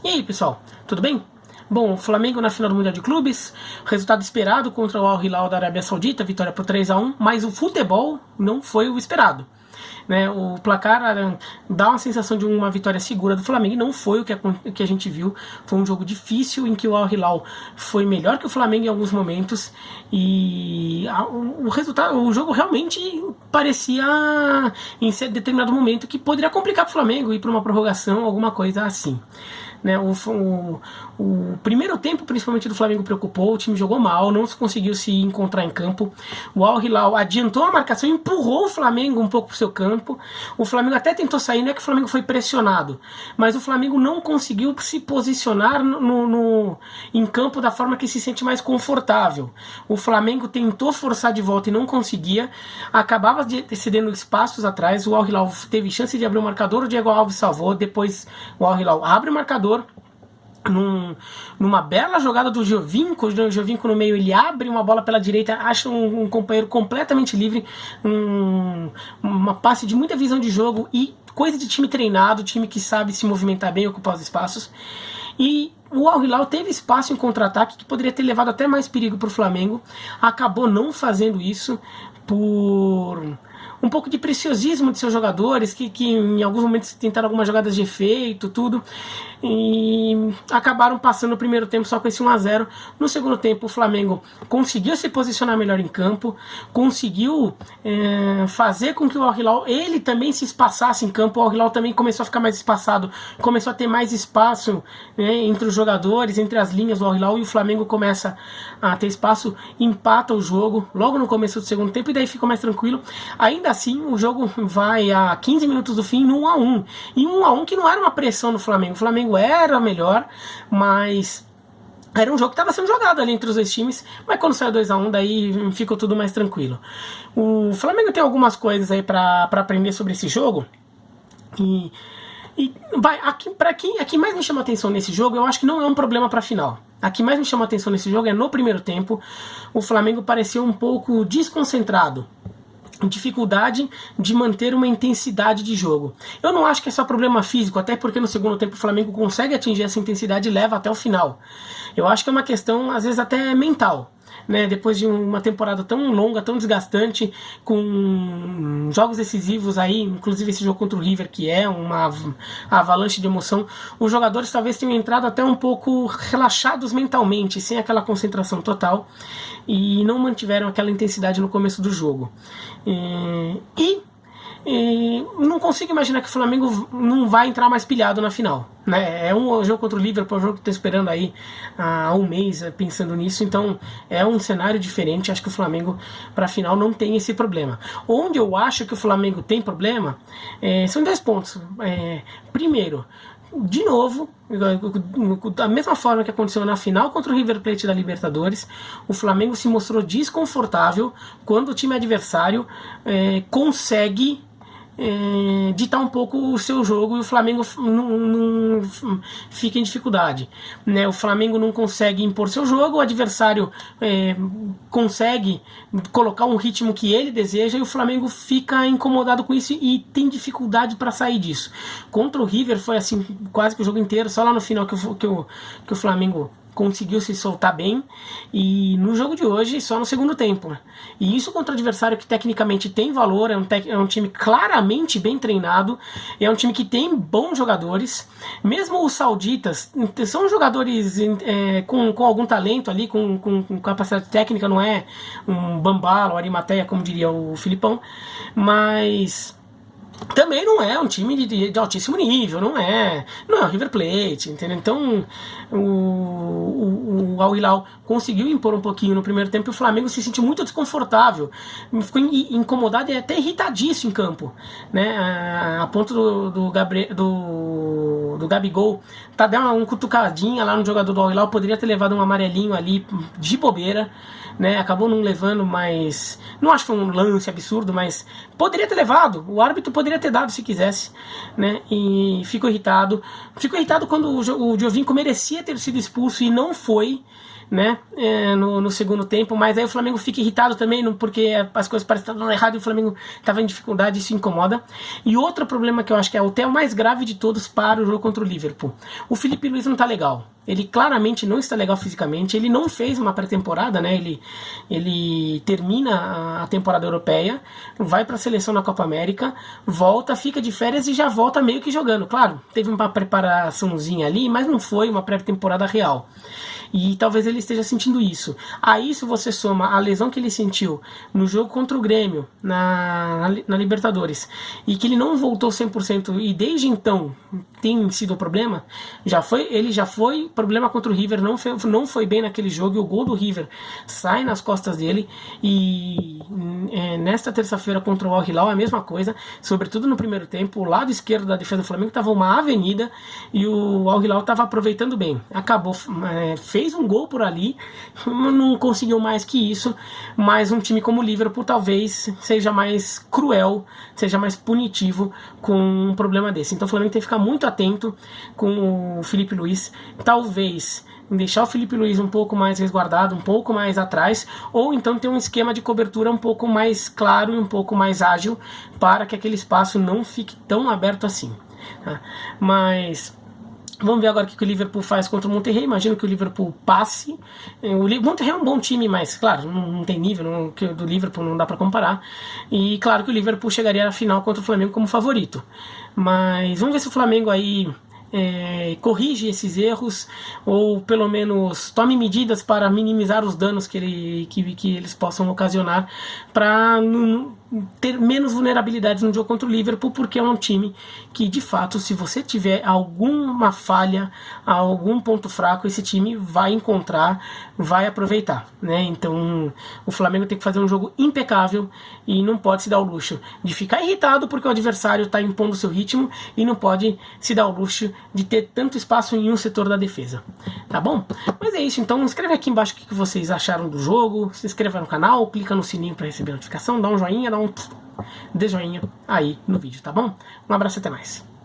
E aí, pessoal, tudo bem? Bom, o Flamengo na final do Mundial de Clubes, resultado esperado contra o Al Hilal da Arábia Saudita, vitória por 3-1, mas o futebol não foi o esperado. Né, o placar dá uma sensação de uma vitória segura do Flamengo e não foi o que a gente viu. Foi um jogo difícil em que o Al Hilal foi melhor que o Flamengo em alguns momentos e o jogo realmente parecia em determinado momento que poderia complicar para o Flamengo, ir para uma prorrogação, alguma coisa assim. Né, o primeiro tempo, principalmente do Flamengo, preocupou. O time jogou mal, não conseguiu se encontrar em campo. O Al Hilal adiantou a marcação, empurrou o Flamengo um pouco para o seu campo. O Flamengo até tentou sair, não é que o Flamengo foi pressionado, mas o Flamengo não conseguiu se posicionar em campo da forma que se sente mais confortável. O Flamengo tentou forçar de volta e não conseguia, acabava cedendo espaços atrás. O Al Hilal teve chance de abrir o marcador, o Diego Alves salvou, depois o Al Hilal abre o marcador. Numa bela jogada do Giovinco, o Giovinco no meio, ele abre uma bola pela direita, acha um companheiro completamente livre, uma passe de muita visão de jogo e coisa de time treinado, time que sabe se movimentar bem, ocupar os espaços. E o Al Hilal teve espaço em contra-ataque que poderia ter levado até mais perigo para o Flamengo, acabou não fazendo isso por um pouco de preciosismo de seus jogadores, que em alguns momentos tentaram algumas jogadas de efeito, tudo, e acabaram passando o primeiro tempo só com esse 1-0. No segundo tempo o Flamengo conseguiu se posicionar melhor em campo, conseguiu fazer com que o Al Hilal ele também se espaçasse em campo. O Al Hilal também começou a ficar mais espaçado, começou a ter mais espaço, né, entre os jogadores, entre as linhas do Al Hilal, e o Flamengo começa a ter espaço, empata o jogo logo no começo do segundo tempo e daí fica mais tranquilo. Ainda assim o jogo vai a 15 minutos do fim no 1-1, e 1-1 que não era uma pressão no Flamengo. O Flamengo era melhor, mas era um jogo que estava sendo jogado ali entre os dois times, mas quando saiu 2-1 daí ficou tudo mais tranquilo. O Flamengo tem algumas coisas aí para aprender sobre esse jogo, e vai, aqui mais me chama atenção nesse jogo, eu acho que não é um problema para a final. Aqui mais me chama atenção nesse jogo é no primeiro tempo. O Flamengo pareceu um pouco desconcentrado, dificuldade de manter uma intensidade de jogo. Eu não acho que é só problema físico, até porque no segundo tempo o Flamengo consegue atingir essa intensidade e leva até o final. Eu acho que é uma questão, às vezes, até mental. Né, depois de uma temporada tão longa, tão desgastante, com jogos decisivos aí, inclusive esse jogo contra o River, que é uma avalanche de emoção, os jogadores talvez tenham entrado até um pouco relaxados mentalmente, sem aquela concentração total, e não mantiveram aquela intensidade no começo do jogo. E não consigo imaginar que o Flamengo não vai entrar mais pilhado na final. Né? É um jogo contra o Liverpool, é um jogo que estou esperando aí há um mês pensando nisso, então é um cenário diferente. Acho que o Flamengo para a final não tem esse problema. Onde eu acho que o Flamengo tem problema são 2 pontos. Primeiro, de novo, da mesma forma que aconteceu na final contra o River Plate da Libertadores, o Flamengo se mostrou desconfortável quando o time adversário consegue ditar um pouco o seu jogo e o Flamengo não fica em dificuldade. Né? O Flamengo não consegue impor seu jogo, o adversário consegue colocar um ritmo que ele deseja e o Flamengo fica incomodado com isso e tem dificuldade para sair disso. Contra o River foi assim quase que o jogo inteiro, só lá no final que o Flamengo conseguiu se soltar bem, e no jogo de hoje só no segundo tempo. E isso contra o adversário que tecnicamente tem valor, é um time claramente bem treinado, é um time que tem bons jogadores, mesmo os sauditas são jogadores com algum talento ali, com capacidade técnica, não é um Bambala ou Arimateia, como diria o Filipão, mas também não é um time de altíssimo nível, não é o River Plate, entendeu? Então o Al Hilal conseguiu impor um pouquinho no primeiro tempo e o Flamengo se sentiu muito desconfortável, ficou incomodado e até irritadíssimo em campo, né? A ponto do Gabigol dar uma cutucadinha lá no jogador do Al Hilal, poderia ter levado um amarelinho ali de bobeira, né? Acabou não levando, mas não acho que foi um lance absurdo, mas poderia ter levado, o árbitro poderia ter dado se quisesse, né? E ficou irritado quando o Giovinco merecia ter sido expulso e não foi, né, no segundo tempo, mas aí o Flamengo fica irritado também, porque as coisas parecem estar dando errado e o Flamengo estava em dificuldade e isso incomoda. E outro problema que eu acho que é até o mais grave de todos para o jogo contra o Liverpool: o Felipe Luiz não está legal. Ele claramente não está legal fisicamente, ele não fez uma pré-temporada, né? Ele termina a temporada europeia, vai para a seleção na Copa América, volta, fica de férias e já volta meio que jogando. Claro, teve uma preparaçãozinha ali, mas não foi uma pré-temporada real. E talvez ele esteja sentindo isso. A isso você soma a lesão que ele sentiu no jogo contra o Grêmio, na Libertadores, e que ele não voltou 100%, e desde então tem sido o problema. Ele já foi problema contra o River, não foi bem naquele jogo, e o gol do River sai nas costas dele. E nesta terça-feira contra o Al Hilal a mesma coisa, sobretudo no primeiro tempo. O lado esquerdo da defesa do Flamengo estava uma avenida e o Al Hilal estava aproveitando bem. Acabou, fez um gol por ali, não conseguiu mais que isso, mas um time como o Liverpool talvez seja mais cruel, seja mais punitivo com um problema desse. Então o Flamengo tem que ficar muito atento com o Felipe Luiz, talvez deixar o Felipe Luiz um pouco mais resguardado, um pouco mais atrás, ou então ter um esquema de cobertura um pouco mais claro e um pouco mais ágil, para que aquele espaço não fique tão aberto assim, tá? Mas vamos ver agora o que o Liverpool faz contra o Monterrey. Imagino que o Liverpool passe. O Monterrey é um bom time, mas claro, não tem nível, que do Liverpool não dá para comparar. E claro que o Liverpool chegaria à final contra o Flamengo como favorito. Mas vamos ver se o Flamengo aí corrige esses erros, ou pelo menos tome medidas para minimizar os danos que eles possam ocasionar, para ter menos vulnerabilidades no jogo contra o Liverpool, porque é um time que, de fato, se você tiver alguma falha, algum ponto fraco, esse time vai encontrar, vai aproveitar, né? Então o Flamengo tem que fazer um jogo impecável e não pode se dar o luxo de ficar irritado porque o adversário está impondo o seu ritmo, e não pode se dar o luxo de ter tanto espaço em um setor da defesa, tá bom? Mas é isso, então escreve aqui embaixo o que vocês acharam do jogo, se inscreva no canal, clica no sininho para receber a notificação, dá um joinha, dê joinha aí no vídeo, tá bom? Um abraço e até mais.